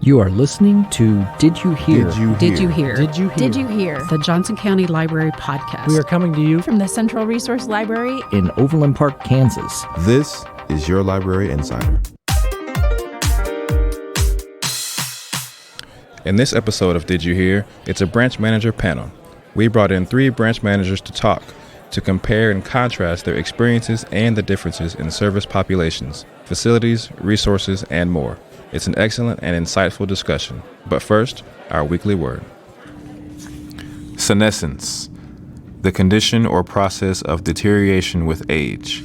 You are listening to Did You Hear? Did you hear? The Johnson County Library Podcast. We are coming to you from the Central Resource Library in Overland Park, Kansas. This is your Library Insider. In this episode of Did You Hear? It's a branch manager panel. We brought in 3 branch managers to talk, to compare and contrast their experiences and the differences in service populations, facilities, resources, and more. It's an excellent and insightful discussion. But first, our weekly word. Senescence, the condition or process of deterioration with age.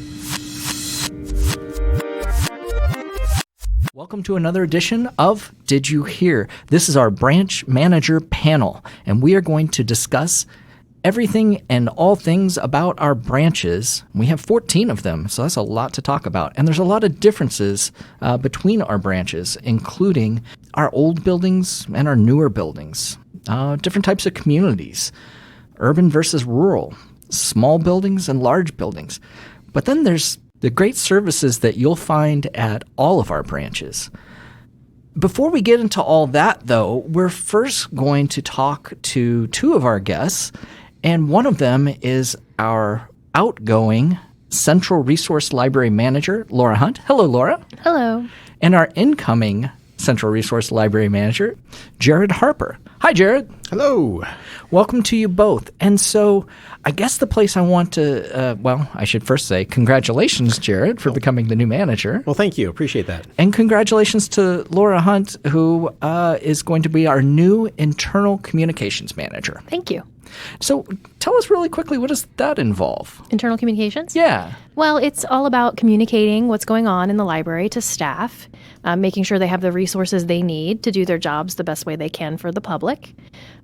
Welcome to another edition of Did You Hear? This is our branch manager panel, and we are going to discuss everything and all things about our branches. We have 14 of them, so that's a lot to talk about. And there's a lot of differences between our branches, including our old buildings and our newer buildings, different types of communities, urban versus rural, small buildings and large buildings. But then there's the great services that you'll find at all of our branches. Before we get into all that, though, we're first going to talk to 2 of our guests. And one of them is our outgoing Central Resource Library Manager, Laura Hunt. Hello, Laura. Hello. And our incoming Central Resource Library Manager, Jared Harper. Hi, Jared. Hello. Welcome to you both. And so I guess the place I want to, I should first say congratulations, Jared, for becoming the new manager. Well, thank you. Appreciate that. And congratulations to Laura Hunt, who is going to be our new Internal Communications Manager. Thank you. So tell us really quickly, what does that involve? Internal communications? Yeah. Well, it's all about communicating what's going on in the library to staff, making sure they have the resources they need to do their jobs the best way they can for the public.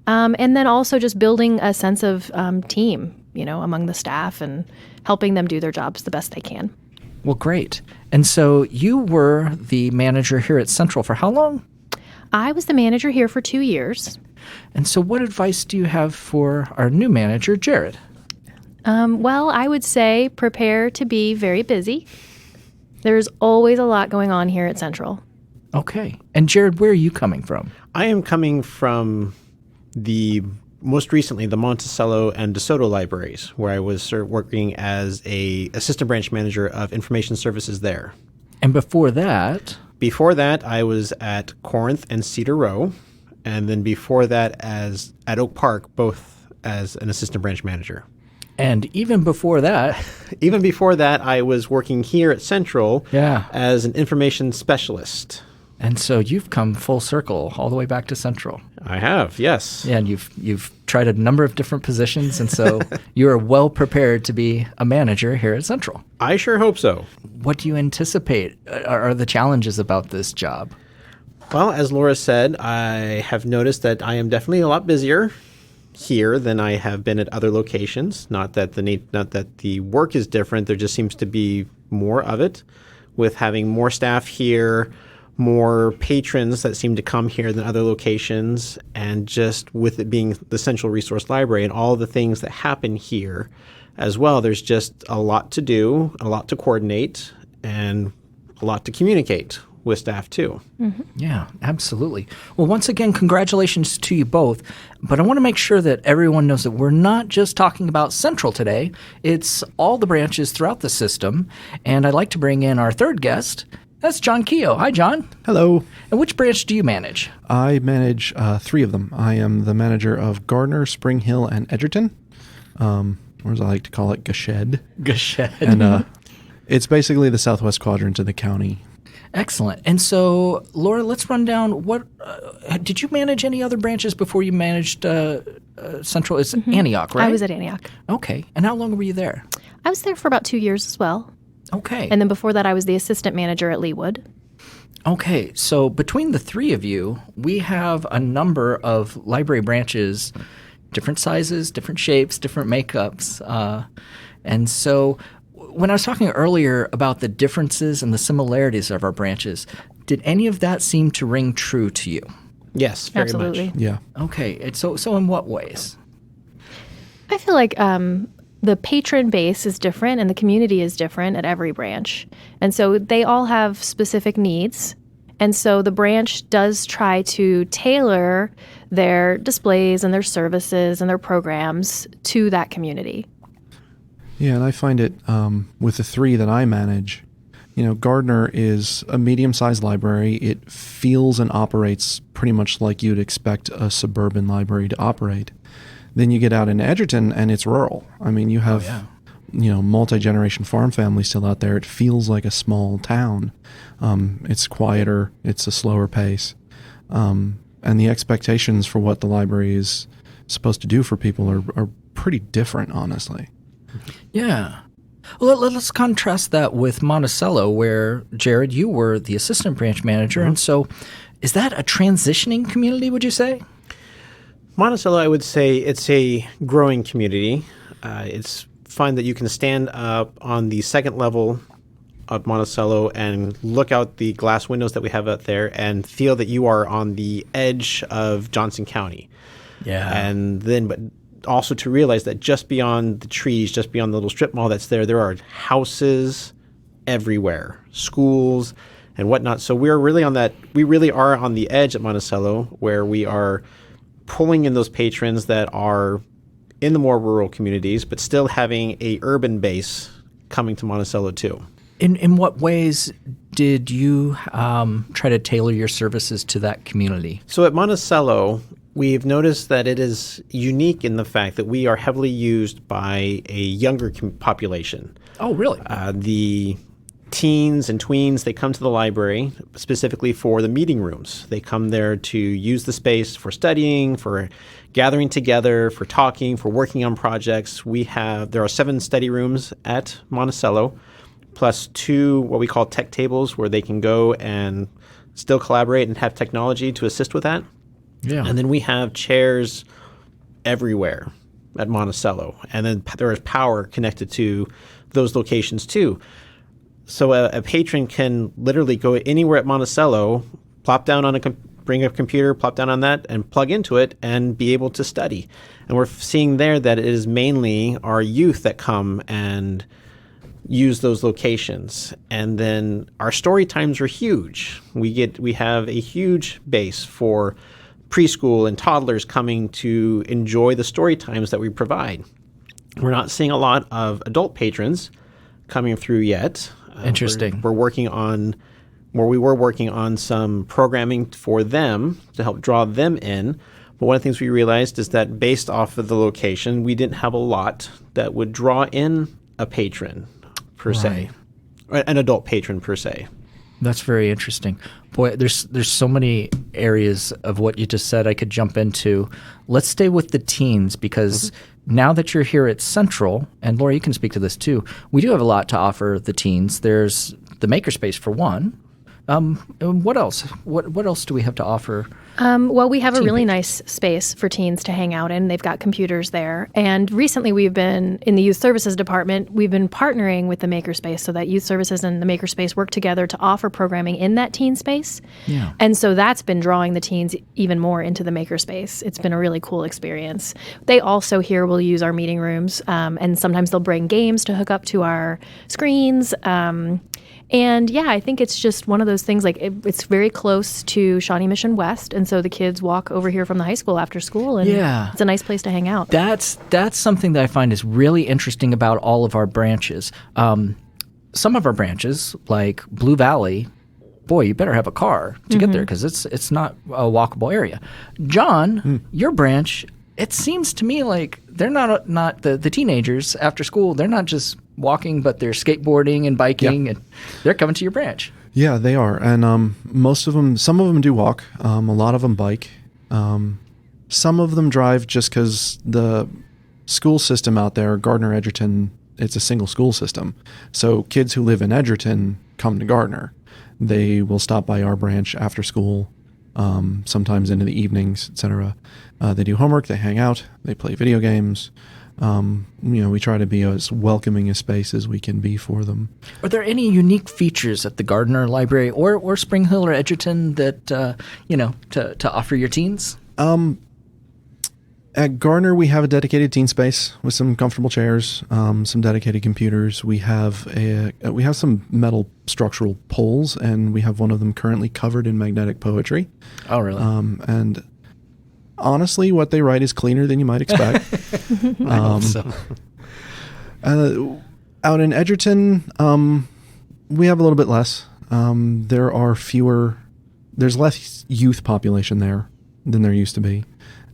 And then also just building a sense of team, among the staff and helping them do their jobs the best they can. Well, great. And so you were the manager here at Central for how long? I was the manager here for 2 years. And so what advice do you have for our new manager, Jared? Well, I would say prepare to be very busy. There's always a lot going on here at Central. Okay. And Jared, where are you coming from? I am coming from most recently, the Monticello and DeSoto libraries, where I was working as a assistant branch manager of information services there. And before that? Before that, I was at Corinth and Cedar Row. And then before that, at Oak Park, both as an assistant branch manager. And even before that? Even before that, I was working here at Central as an information specialist. And so you've come full circle all the way back to Central. I have, yes. Yeah, and you've tried a number of different positions, and so you are well prepared to be a manager here at Central. I sure hope so. What do you anticipate are the challenges about this job? Well, as Laura said, I have noticed that I am definitely a lot busier here than I have been at other locations. Not that the work is different, there just seems to be more of it, with having more staff here, more patrons that seem to come here than other locations, and just with it being the Central Resource Library and all the things that happen here as well, there's just a lot to do, a lot to coordinate, and a lot to communicate with staff too. Mm-hmm. Yeah, absolutely. Well, once again, congratulations to you both. But I want to make sure that everyone knows that we're not just talking about Central today. It's all the branches throughout the system. And I'd like to bring in our third guest. That's John Keogh. Hi, John. Hello. And which branch do you manage? I manage 3 of them. I am the manager of Gardner, Spring Hill, and Edgerton. Or as I like to call it, Gached. Gached. And it's basically the southwest quadrant of the county. Excellent. And so, Laura, let's run down what did you manage any other branches before you managed Central? It's Antioch, right? I was at Antioch. Okay. And how long were you there? I was there for about 2 years as well. Okay. And then before that, I was the assistant manager at Leawood. Okay. So between the 3 of you, we have a number of library branches, different sizes, different shapes, different makeups. And so when I was talking earlier about the differences and the similarities of our branches, did any of that seem to ring true to you? Yes, very Absolutely. much. Yeah. Okay. So in what ways? I feel like the patron base is different and the community is different at every branch. And so they all have specific needs. And so the branch does try to tailor their displays and their services and their programs to that community. Yeah, and I find it with the 3 that I manage, Gardner is a medium-sized library. It feels and operates pretty much like you'd expect a suburban library to operate. Then you get out in Edgerton, and it's rural. I mean, you have, multi-generation farm families still out there. It feels like a small town. It's quieter. It's a slower pace. And the expectations for what the library is supposed to do for people are pretty different, honestly. Yeah. Well, let's contrast that with Monticello, where, Jared, you were the assistant branch manager. And so is that a transitioning community, would you say? Monticello, I would say it's a growing community. It's fun that you can stand up on the second level of Monticello and look out the glass windows that we have out there and feel that you are on the edge of Johnson County. Yeah. And then, but also to realize that just beyond the trees, just beyond the little strip mall that's there are houses everywhere, schools and whatnot. So we really are on the edge at Monticello, where we are pulling in those patrons that are in the more rural communities, but still having a urban base coming to Monticello too. In what ways did you try to tailor your services to that community? So at Monticello, we've noticed that it is unique in the fact that we are heavily used by a younger population. Oh, really? The teens and tweens, they come to the library specifically for the meeting rooms. They come there to use the space for studying, for gathering together, for talking, for working on projects. There are 7 study rooms at Monticello, plus 2 what we call tech tables, where they can go and still collaborate and have technology to assist with that. Yeah. And then we have chairs everywhere at Monticello. And then there is power connected to those locations too. So a patron can literally go anywhere at Monticello, plop down on bring a computer, plop down on that, and plug into it and be able to study. And we're seeing there that it is mainly our youth that come and use those locations. And then our story times are huge. We have a huge base for preschool and toddlers coming to enjoy the story times that we provide. We're not seeing a lot of adult patrons coming through yet. Interesting. We were working on some programming for them to help draw them in. But one of the things we realized is that based off of the location, we didn't have a lot that would draw in a patron per se, an adult patron per se. That's very interesting. Boy, there's so many areas of what you just said I could jump into. Let's stay with the teens, because now that you're here at Central, and Laura, you can speak to this too, we do have a lot to offer the teens. There's the makerspace for one. What else? What else do we have to offer? Well, we have a really nice space for teens to hang out in. They've got computers there. And recently we've been, in the Youth Services Department, we've been partnering with the Makerspace so that Youth Services and the Makerspace work together to offer programming in that teen space. Yeah. And so that's been drawing the teens even more into the Makerspace. It's been a really cool experience. They also here will use our meeting rooms, and sometimes they'll bring games to hook up to our screens. And yeah, I think it's just one of those things, like it's very close to Shawnee Mission West. And so the kids walk over here from the high school after school, and it's a nice place to hang out. That's something that I find is really interesting about all of our branches. Some of our branches, like Blue Valley, boy, you better have a car to get there, because it's not a walkable area. John, your branch, it seems to me like they're not the teenagers after school. They're not just walking, but they're skateboarding and biking, and they're coming to your branch. Yeah, they are. And some of them do walk. A lot of them bike. Some of them drive just because the school system out there, Gardner, Edgerton, it's a single school system. So kids who live in Edgerton come to Gardner. They will stop by our branch after school, sometimes into the evenings, etc. They do homework, they hang out, they play video games. We try to be as welcoming a space as we can be for them. Are there any unique features at the Gardner Library or Spring Hill or Edgerton that to offer your teens? At Gardner, we have a dedicated teen space with some comfortable chairs, some dedicated computers. We have some metal structural poles, and we have one of them currently covered in magnetic poetry. Oh, really? And honestly, what they write is cleaner than you might expect. I hope so. Out in Edgerton, we have a little bit less. There's less youth population there than there used to be.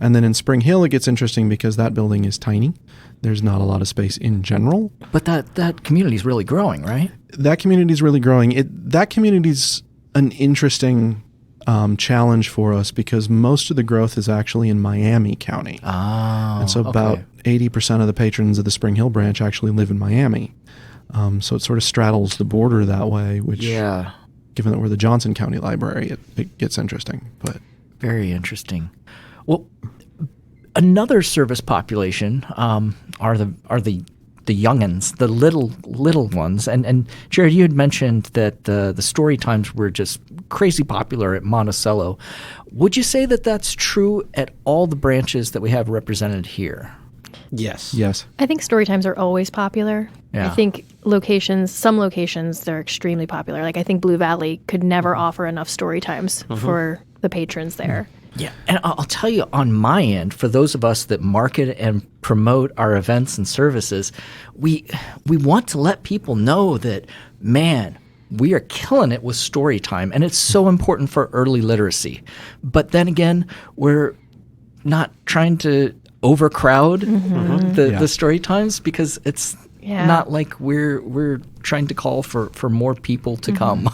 And then in Spring Hill, it gets interesting because that building is tiny. There's not a lot of space in general. But that community is really growing, right? That community is really growing. That community is an interesting challenge for us because most of the growth is actually in Miami County. Oh, and so about 80% of the patrons of the Spring Hill branch actually live in Miami. So it sort of straddles the border that way, which, given that we're the Johnson County Library, it gets interesting. But very interesting. Well, another service population are the youngins, the little ones. And Jared, you had mentioned that the story times were just crazy popular at Monticello. Would you say that that's true at all the branches that we have represented here? Yes. Yes. I think story times are always popular. Yeah. I think some locations, they're extremely popular. Like I think Blue Valley could never offer enough story times for the patrons there. Yeah, and I'll tell you on my end, for those of us that market and promote our events and services, we want to let people know that, man, we are killing it with story time, and it's so important for early literacy. But then again, we're not trying to overcrowd the story times because it's not like we're trying to call for more people to come.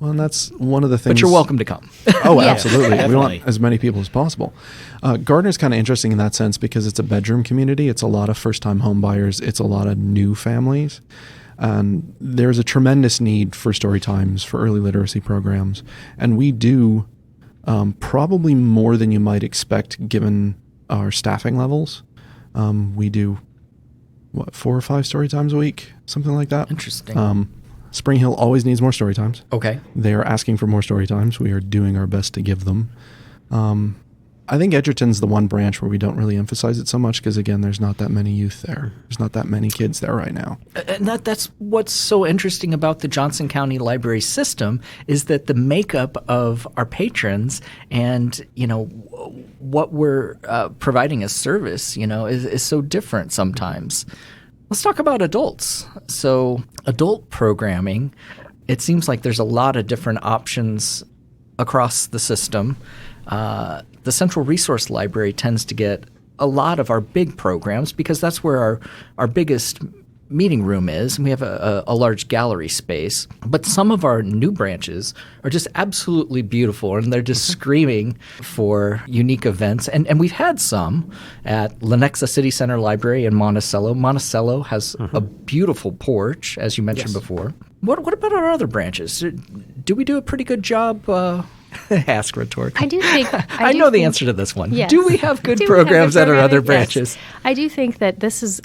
Well, and that's one of the things. But you're welcome to come. Oh, absolutely. Definitely. We want as many people as possible. Gardner's kind of interesting in that sense because it's a bedroom community. It's a lot of first-time home buyers. It's a lot of new families. And there's a tremendous need for story times, for early literacy programs. And we do probably more than you might expect given our staffing levels. We do 4 or 5 story times a week, something like that. Interesting. Spring Hill always needs more story times. Okay. They are asking for more story times. We are doing our best to give them. I think Edgerton's the one branch where we don't really emphasize it so much because, again, there's not that many youth there. There's not that many kids there right now. And that's what's so interesting about the Johnson County Library system is that the makeup of our patrons and, what we're providing as service, is so different sometimes. Let's talk about adults. So adult programming, it seems like there's a lot of different options across the system. The Central Resource Library tends to get a lot of our big programs because that's where our biggest meeting room is, and we have a large gallery space. But some of our new branches are just absolutely beautiful, and they're just screaming for unique events. And we've had some at Lenexa City Center Library in Monticello. Monticello has a beautiful porch, as you mentioned before. What about our other branches? Do we do a pretty good job? Ask rhetorically. I do think I know the answer to this one. Yes. Do we have good programs at our other branches? Yes. I do think that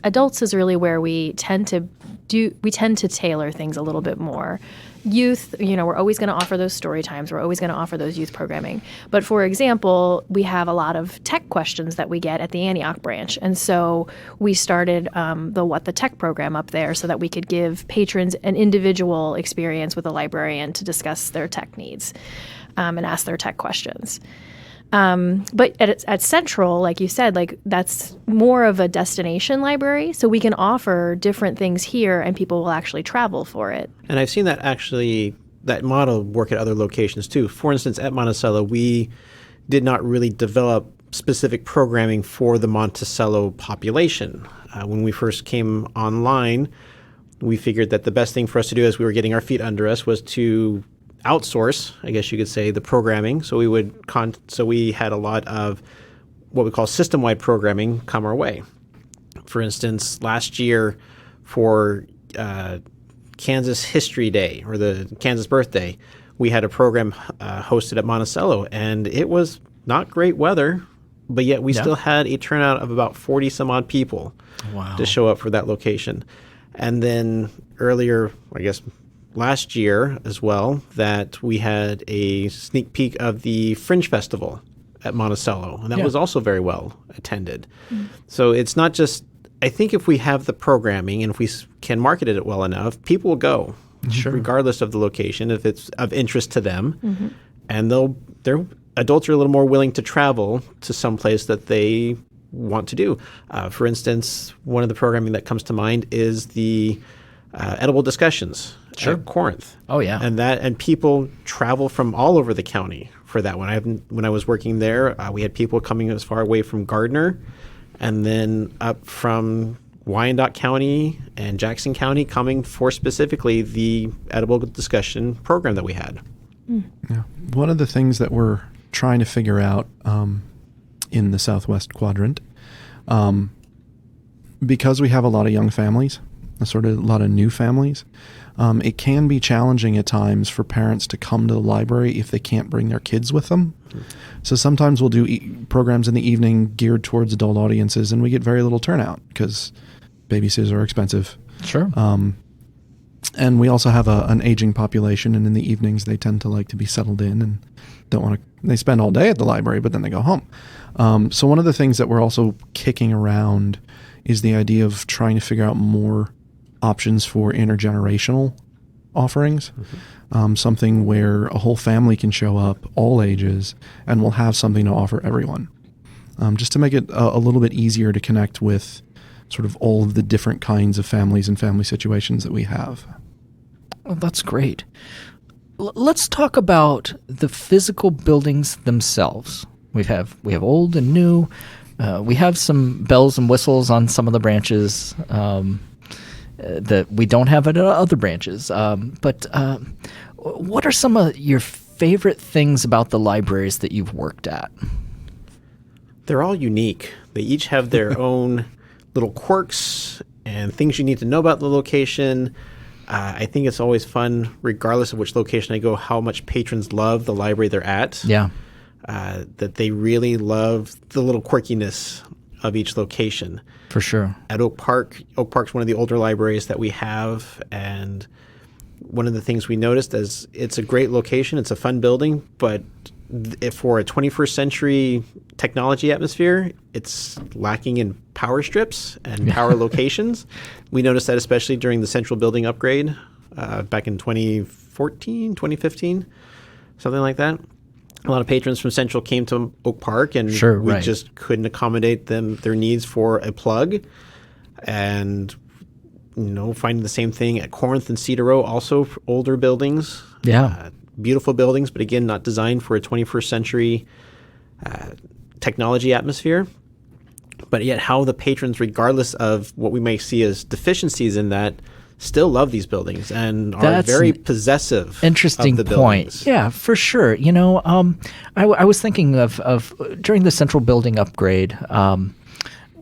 adults is really where we tend to tailor things a little bit more. Youth, we're always going to offer those story times. We're always going to offer those youth programming. But for example, we have a lot of tech questions that we get at the Antioch branch. And so we started the What the Tech program up there so that we could give patrons an individual experience with a librarian to discuss their tech needs and ask their tech questions. But at Central, like you said, that's more of a destination library, so we can offer different things here, and people will actually travel for it. And I've seen that model work at other locations too. For instance, at Monticello, we did not really develop specific programming for the Monticello population. When we first came online, we figured that the best thing for us to do as we were getting our feet under us was to outsource, I guess you could say, the programming. So we had a lot of what we call system-wide programming come our way. For instance, last year for Kansas History Day or the Kansas Birthday, we had a program hosted at Monticello, and it was not great weather, but yet we still had a turnout of about 40 some odd people to show up for that location. And then earlier, I guess last year as well, that we had a sneak peek of the Fringe Festival at Monticello, and that Yeah. was also very well attended. So it's not just, I think if we have the programming and if we can market it well enough, people will go, regardless of the location, if it's of interest to them. And their adults are a little more willing to travel to some place that they want to do. For instance, one of the programming that comes to mind is the edible discussions at Corinth. Oh, yeah. And people travel from all over the county for that one. When I was working there, we had people coming as far away from Gardner and then up from Wyandotte County and Jackson County coming for specifically the edible discussion program that we had. Yeah. One of the things that we're trying to figure out in the Southwest Quadrant, because we have a lot of young families, a lot of new families, it can be challenging at times for parents to come to the library if they can't bring their kids with them. So sometimes we'll do programs in the evening geared towards adult audiences, and we get very little turnout because babysitters are expensive. Sure. And we also have an aging population, and in the evenings they tend to like to be settled in and don't want to. They spend all day at the library, but then they go home. So one of the things that we're also kicking around is the idea of trying to figure out more options for intergenerational offerings. Something where a whole family can show up, all ages, and we'll have something to offer everyone. Just to make it a little bit easier to connect with sort of all of the different kinds of families and family situations that we have. Well, that's great. Let's talk about the physical buildings themselves. We have old and new. We have some bells and whistles on some of the branches that we don't have at other branches. But what are some of your favorite things about the libraries that you've worked at? They're all unique. They each have their own little quirks and things you need to know about the location. I think it's always fun, regardless of which location I go, how much patrons love the library they're at. Yeah. That they really love the little quirkiness of each location. For sure. At Oak Park's one of the older libraries that we have, and one of the things we noticed is it's a great location, it's a fun building, but for a 21st century technology atmosphere, it's lacking in power strips and power locations. We noticed that especially during the central building upgrade back in 2014, 2015, something like that. A lot of patrons from Central came to Oak Park, and we just couldn't accommodate their needs for a plug. And finding the same thing at Corinth and Cedar Row, also older buildings. Yeah. Beautiful buildings, but again, not designed for a 21st century technology atmosphere. But yet how the patrons, regardless of what we may see as deficiencies in that, still love these buildings and are very possessive interesting of the point. buildings. Yeah, for sure. I was thinking of during the central building upgrade,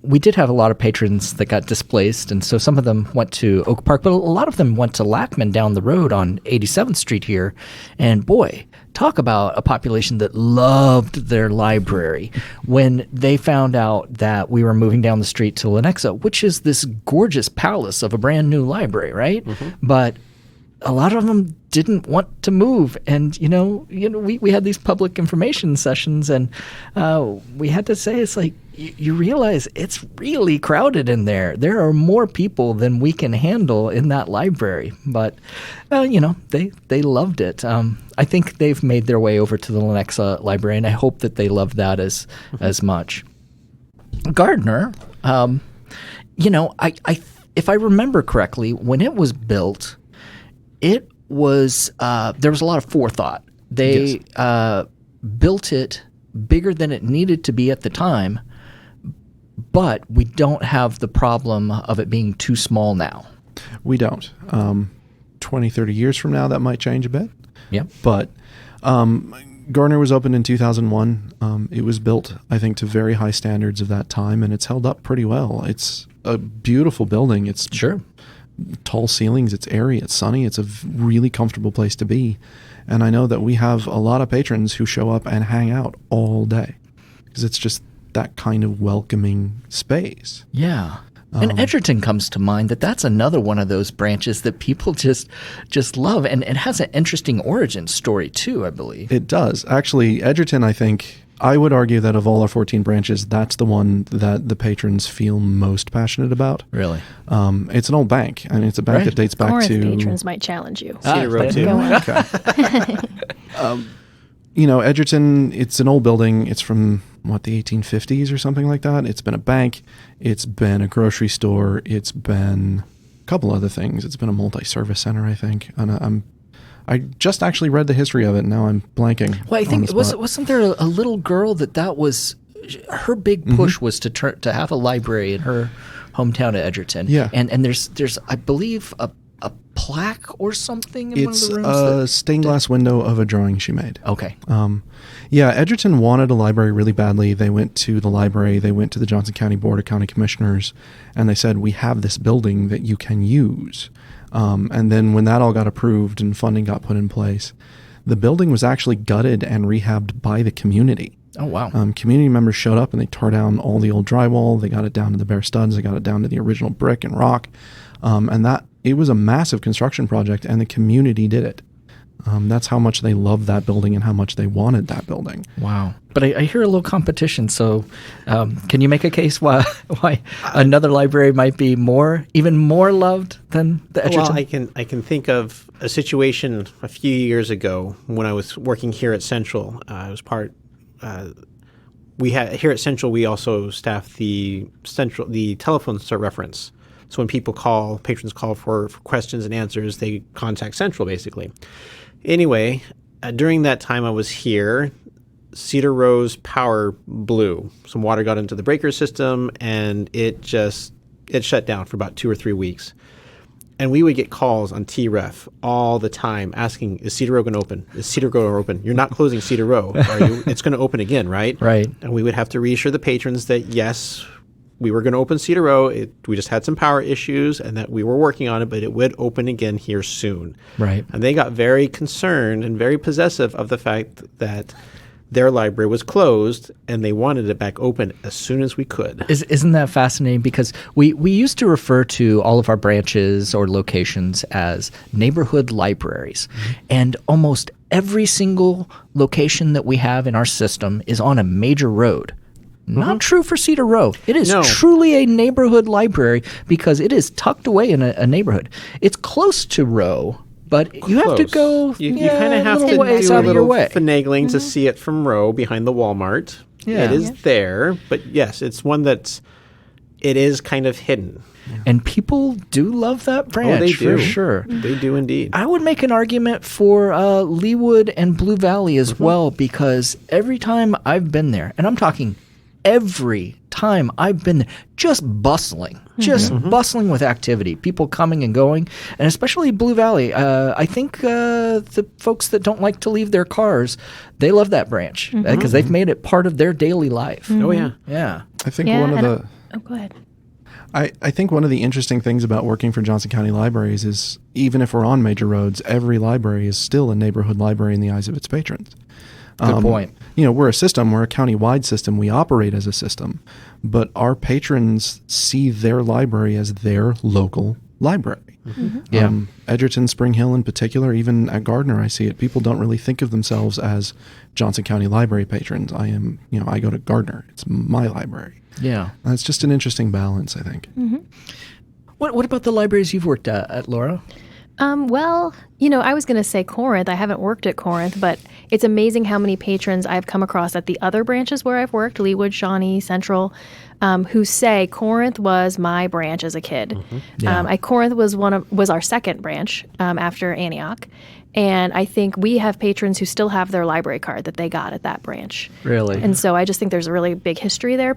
we did have a lot of patrons that got displaced, and so some of them went to Oak Park, but a lot of them went to Lackman down the road on 87th Street here. And boy, talk about a population that loved their library when they found out that we were moving down the street to Lenexa, which is this gorgeous palace of a brand new library, right? But a lot of them didn't want to move, and we had these public information sessions, and we had to say, it's like, you realize it's really crowded in there. There are more people than we can handle in that library, but they loved it. I think they've made their way over to the Lenexa library, and I hope that they love that as much. Gardner, if I remember correctly, when it was built, it was there was a lot of forethought. They built it bigger than it needed to be at the time, but we don't have the problem of it being too small now. We don't. 20, 30 years from now, that might change a bit. Yeah. But Gardner was opened in 2001. It was built, I think, to very high standards of that time, and it's held up pretty well. It's a beautiful building. It's tall ceilings. It's airy. It's sunny. It's a really comfortable place to be. And I know that we have a lot of patrons who show up and hang out all day because it's just that kind of welcoming space. Yeah. And Edgerton comes to mind. That's another one of those branches that people just love, and it has an interesting origin story too, I believe. It does. Actually, Edgerton, I think, I would argue that of all our 14 branches, that's the one that the patrons feel most passionate about. Really? It's an old bank, and it's a bank that dates back Corinth to... patrons might challenge you. Cedar Road too. Go on. Okay. Edgerton, it's an old building. It's from, the 1850s or something like that. It's been a bank. It's been a grocery store. It's been a couple other things. It's been a multi-service center, I think. And I just actually read the history of it, and now I'm blanking. Well, I think wasn't there a little girl that was her big push was to have a library in her hometown of Edgerton. Yeah. And there's I believe a plaque or something in It's one of the rooms. a stained glass window of a drawing she made. Okay. Edgerton wanted a library really badly. They went to the library. They went to the Johnson County Board of County Commissioners, and they said, we have this building that you can use. And then when that all got approved and funding got put in place, the building was actually gutted and rehabbed by the community. Oh, wow. Community members showed up and they tore down all the old drywall. They got it down to the bare studs. They got it down to the original brick and rock. It was a massive construction project, and the community did it. That's how much they loved that building and how much they wanted that building. Wow. But I hear a little competition, so can you make a case why another library might be even more loved than the Edgerton? Well, I can think of a situation a few years ago when I was working here at Central. Here at Central, we also staff the telephone reference. So when patrons call for questions and answers, they contact Central, basically. Anyway, during that time I was here, Cedar Row's power blew. Some water got into the breaker system, and it shut down for about 2 or 3 weeks. And we would get calls on TREF all the time asking, is Cedar Row going to open? Is Cedar Row going to open? You're not closing Cedar Row, are you? It's going to open again, right? Right. And we would have to reassure the patrons that, yes, we were going to open Cedar Row. We just had some power issues and that we were working on it, but it would open again here soon. Right. And they got very concerned and very possessive of the fact that their library was closed and they wanted it back open as soon as we could. Isn't that fascinating? Because we used to refer to all of our branches or locations as neighborhood libraries. Mm-hmm. And almost every single location that we have in our system is on a major road. Not true for Cedar Row. It is truly a neighborhood library because it is tucked away in a neighborhood. It's close to Row, but you have to go. You kind of have to do a little finagling to see it from Row behind the Walmart. Yeah. It is there, but yes, it's one it is kind of hidden. And people do love that branch. Oh, they do. For sure. They do indeed. I would make an argument for Leawood and Blue Valley as well, because every time I've been there, and I'm talking every time I've been there, just bustling with activity, people coming and going, and especially Blue Valley. I think the folks that don't like to leave their cars, they love that branch because they've made it part of their daily life. Oh, yeah. Yeah. I think one of the... go ahead. I think one of the interesting things about working for Johnson County Libraries is even if we're on major roads, every library is still a neighborhood library in the eyes of its patrons. Good point. We're a system. We're a county-wide system. We operate as a system. But our patrons see their library as their local library. Mm-hmm. Yeah. Edgerton, Spring Hill in particular, even at Gardner, I see it. People don't really think of themselves as Johnson County Library patrons. I go to Gardner. It's my library. Yeah. It's just an interesting balance, I think. Mm-hmm. What about the libraries you've worked at Laura? I was going to say Corinth. I haven't worked at Corinth, but it's amazing how many patrons I've come across at the other branches where I've worked, Leawood, Shawnee, Central, who say Corinth was my branch as a kid. Mm-hmm. Yeah. Corinth was our second branch after Antioch. And I think we have patrons who still have their library card that they got at that branch. Really? And so I just think there's a really big history there.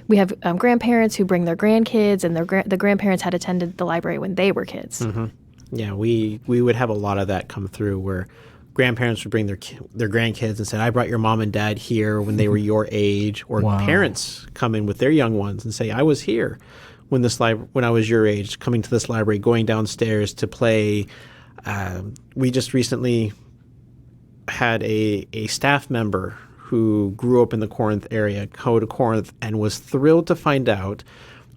We have grandparents who bring their grandkids, and the grandparents had attended the library when they were kids. Mm-hmm. Yeah, we would have a lot of that come through where grandparents would bring their grandkids and say, I brought your mom and dad here when they were your age, or parents come in with their young ones and say, I was here when I was your age, coming to this library, going downstairs to play. We just recently had a staff member who grew up in the Corinth area go to Corinth and was thrilled to find out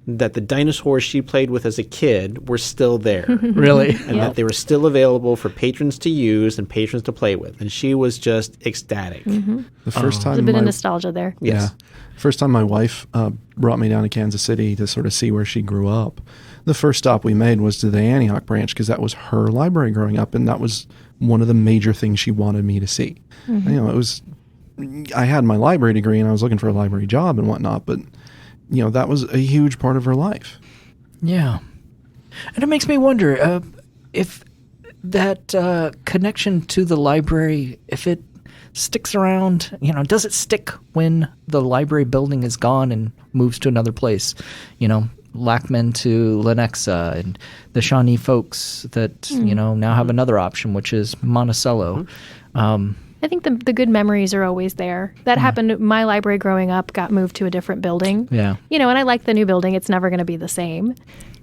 that the dinosaurs she played with as a kid were still there. Really? And that they were still available for patrons to use and patrons to play with. And she was just ecstatic. The first time There's a bit of nostalgia there. Yes. Yeah. First time my wife brought me down to Kansas City to sort of see where she grew up, the first stop we made was to the Antioch branch because that was her library growing up, and that was one of the major things she wanted me to see. Mm-hmm. You know, I had my library degree and I was looking for a library job and whatnot, but you know, that was a huge part of her life. Yeah. And it makes me wonder if that connection to the library, if it sticks around, you know, does it stick when the library building is gone and moves to another place? You know, Lackman to Lenexa and the Shawnee folks that, you know, now have another option, which is Monticello. I think the good memories are always there. That happened. My library growing up got moved to a different building. Yeah. You know, and I like the new building. It's never going to be the same.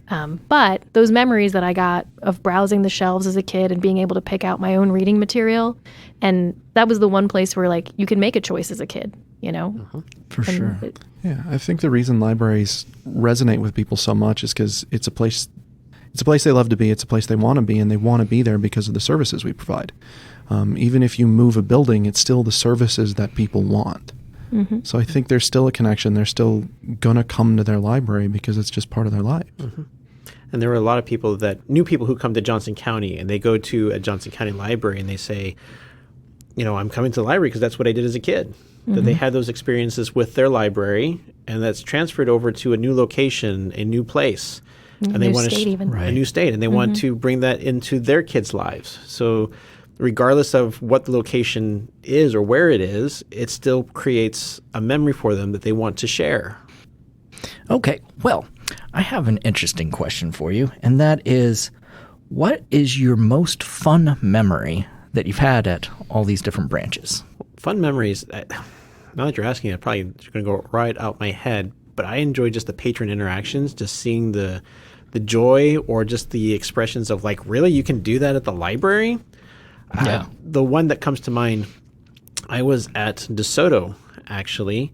But those memories that I got of browsing the shelves as a kid and being able to pick out my own reading material, and that was the one place where, like, you can make a choice as a kid, you know? For sure. Yeah, I think the reason libraries resonate with people so much is because it's a place they love to be, it's a place they want to be, and they want to be there because of the services we provide. Even if you move a building, it's still the services that people want. Mm-hmm. So I think there's still a connection. They're still going to come to their library because it's just part of their life. Mm-hmm. And there were a lot of new people who come to Johnson County, and they go to a Johnson County library and they say, you know, I'm coming to the library because that's what I did as a kid. That they had those experiences with their library, and that's transferred over to a new location, a new place. And they want state even. a new state, and they want to bring that into their kids' lives. So regardless of what the location is or where it is, it still creates a memory for them that they want to share. Okay, well, I have an interesting question for you, and that is, what is your most fun memory that you've had at all these different branches? Fun memories, now that you're asking, I'm probably going to go right out my head, but I enjoy just the patron interactions, just seeing the joy or just the expressions of, like, really, you can do that at the library? Yeah. The one that comes to mind, I was at DeSoto, actually,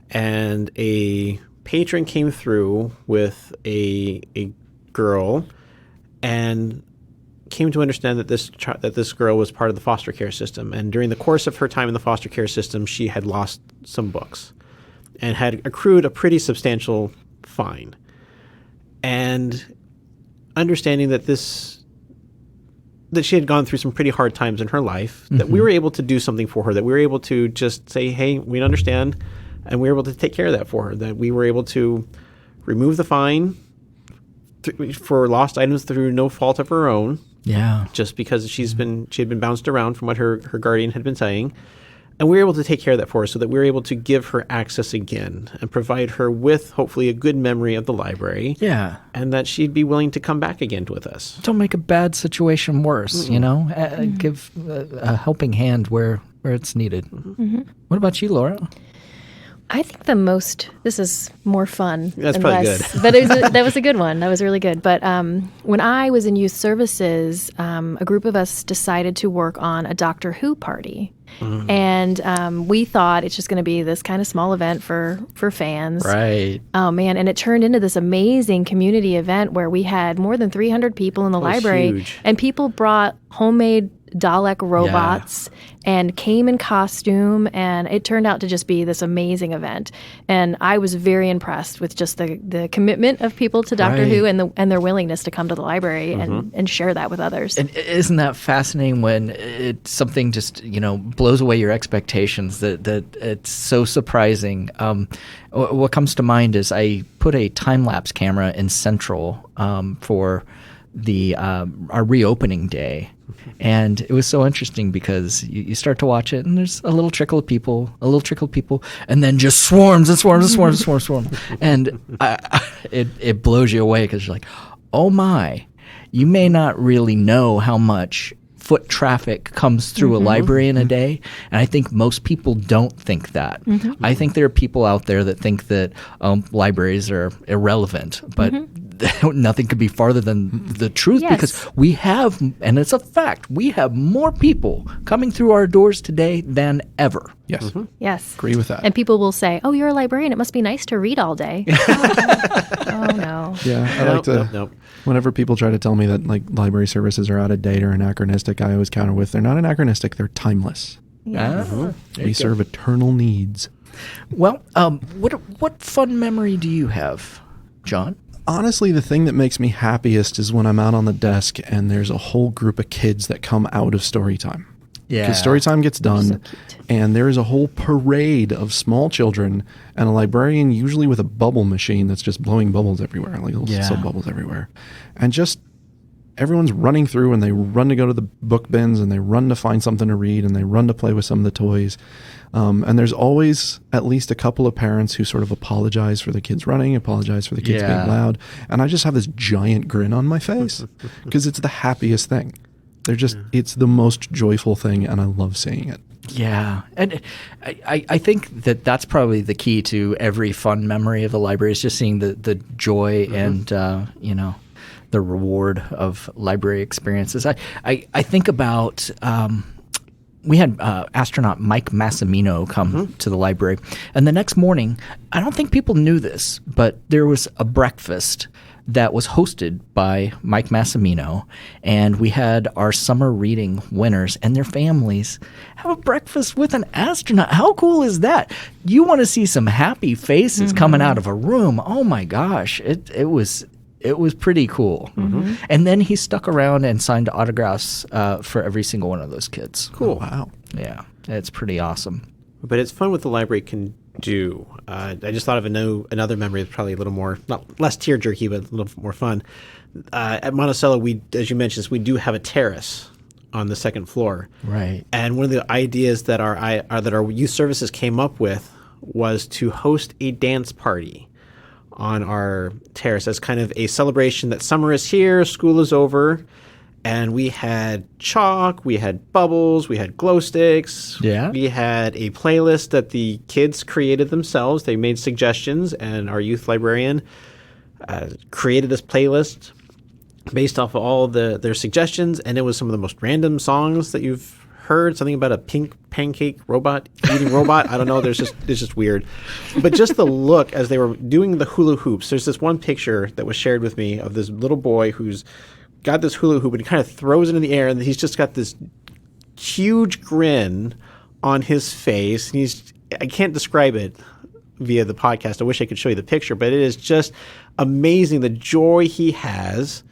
and a patron came through with a girl and came to understand that this girl was part of the foster care system. And during the course of her time in the foster care system, she had lost some books and had accrued a pretty substantial fine. And understanding that she had gone through some pretty hard times in her life, that we were able to do something for her, that we were able to just say, hey, we understand, and we were able to take care of that for her, that we were able to remove the fine for lost items through no fault of her own. Yeah. Just because she had been bounced around from what her guardian had been saying. And we were able to take care of that for her so that we were able to give her access again and provide her with, hopefully, a good memory of the library. Yeah. And that she'd be willing to come back again with us. Don't make a bad situation worse, you know? Give a helping hand where it's needed. What about you, Laura? I think this is more fun. That's and probably less, good. But that was a good one. That was really good. But when I was in youth services, a group of us decided to work on a Doctor Who party. And we thought it's just going to be this kind of small event for fans. Right. Oh, man. And it turned into this amazing community event where we had more than 300 people in the library. Huge. And people brought homemade Dalek robots and came in costume, and it turned out to just be this amazing event. And I was very impressed with just the commitment of people to Doctor Who and their willingness to come to the library and share that with others. And isn't that fascinating when something just, you know, blows away your expectations, that it's so surprising. What comes to mind is I put a time-lapse camera in Central for our reopening day. And it was so interesting because you start to watch it and there's a little trickle of people, and then just swarms. And it blows you away because you're like, oh my, you may not really know how much foot traffic comes through a library in a day. And I think most people don't think that. I think there are people out there that think that libraries are irrelevant, but nothing could be farther than the truth Yes. because we have, and it's a fact, we have more people coming through our doors today than ever. Yes. Yes. Agree with that. And people will say, "Oh, you're a librarian. It must be nice to read all day." Oh no. Yeah, I like to. Nope. Whenever people try to tell me that like library services are out of date or anachronistic, I always counter with they're not anachronistic, they're timeless. Ah, We serve eternal needs. Well, what fun memory do you have, John? Honestly, the thing that makes me happiest is when I'm out on the desk and there's a whole group of kids that come out of story time. Yeah. Because story time gets done, and there is a whole parade of small children and a librarian, usually with a bubble machine that's just blowing bubbles everywhere, like little soap bubbles everywhere. And just everyone's running through, and they run to go to the book bins, and they run to find something to read, and they run to play with some of the toys. And there's always at least a couple of parents who sort of apologize for the kids running, apologize for the kids being loud. And I just have this giant grin on my face because it's the happiest thing. They're just, it's the most joyful thing, and I love seeing it. Yeah. And I think that that's probably the key to every fun memory of the library is just seeing the joy and, the reward of library experiences. I think about we had astronaut Mike Massimino come to the library. And the next morning, I don't think people knew this, but there was a breakfast that was hosted by Mike Massimino, and we had our summer reading winners and their families have a breakfast with an astronaut. How cool is that? You want to see some happy faces coming out of a room. Oh my gosh, it was pretty cool. And then he stuck around and signed autographs for every single one of those kids. Cool. Wow. Yeah, it's pretty awesome. But it's fun what the library can do. I just thought of another memory that's probably a little more, not less tear jerky, but a little more fun. At Monticello, we, as you mentioned, we do have a terrace on the second floor. Right. And one of the ideas that our youth services came up with was to host a dance party on our terrace as kind of a celebration that summer is here, school is over. And we had chalk, we had bubbles, we had glow sticks. Yeah. We had a playlist that the kids created themselves. They made suggestions, and our youth librarian created this playlist based off of all their suggestions. And it was some of the most random songs that you've heard. Something about a pink pancake robot, eating robot. I don't know. It's just weird. But just the look as they were doing the hula hoops. There's this one picture that was shared with me of this little boy who's got this hula hoop and he kind of throws it in the air, and he's just got this huge grin on his face. And I can't describe it via the podcast. I wish I could show you the picture, but it is just amazing the joy he has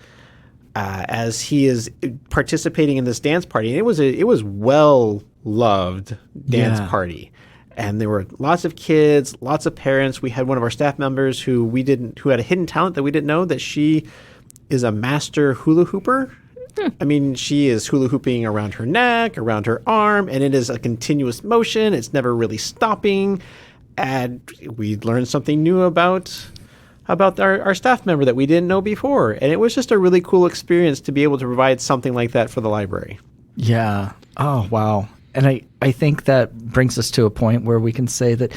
as he is participating in this dance party. And it was well loved dance party. And there were lots of kids, lots of parents. We had one of our staff members who had a hidden talent that we didn't know, that she is a master hula hooper. I mean, she is hula hooping around her neck, around her arm, and it is a continuous motion. It's never really stopping. And we learned something new about our staff member that we didn't know before. And it was just a really cool experience to be able to provide something like that for the library. Yeah. Oh, wow. And I think that brings us to a point where we can say that,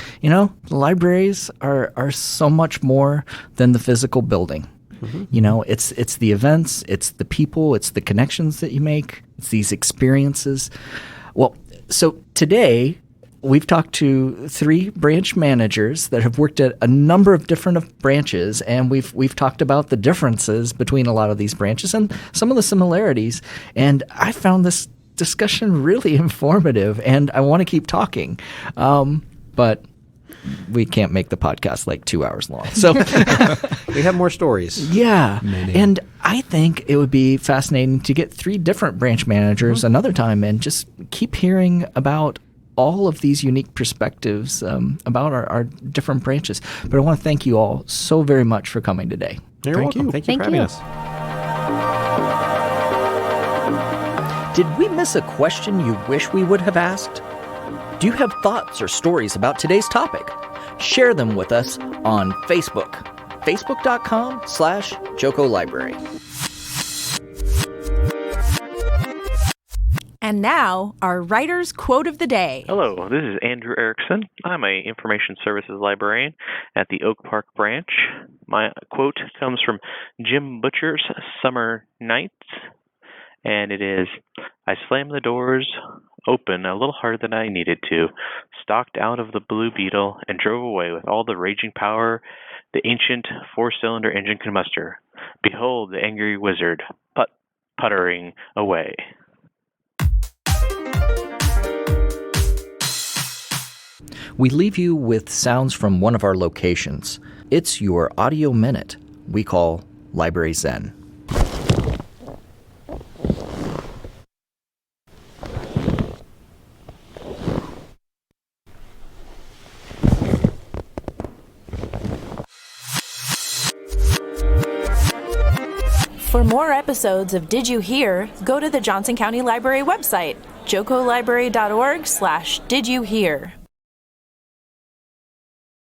libraries are so much more than the physical building. It's the events, it's the people, it's the connections that you make, it's these experiences. Well, so today we've talked to 3 branch managers that have worked at a number of different branches, and we've talked about the differences between a lot of these branches and some of the similarities. And I found this discussion really informative, and I want to keep talking, but we can't make the podcast like 2 hours long. So we have more stories. Yeah. And I think it would be fascinating to get 3 different branch managers another time and just keep hearing about all of these unique perspectives about our different branches. But I want to thank you all so very much for coming today. You're welcome. Thank you for having us. Did we miss a question you wish we would have asked? Do you have thoughts or stories about today's topic? Share them with us on Facebook, facebook.com/Joco Library. And now, our writer's quote of the day. Hello, this is Andrew Erickson. I'm a information services librarian at the Oak Park branch. My quote comes from Jim Butcher's Summer Nights, and it is, "I slammed the doors open a little harder than I needed to, stalked out of the Blue Beetle, and drove away with all the raging power the ancient four-cylinder engine could muster. Behold the angry wizard, puttering away." We leave you with sounds from one of our locations. It's your audio minute we call Library Zen. For more episodes of Did You Hear, go to the Johnson County Library website, jocolibrary.org/didyouhear.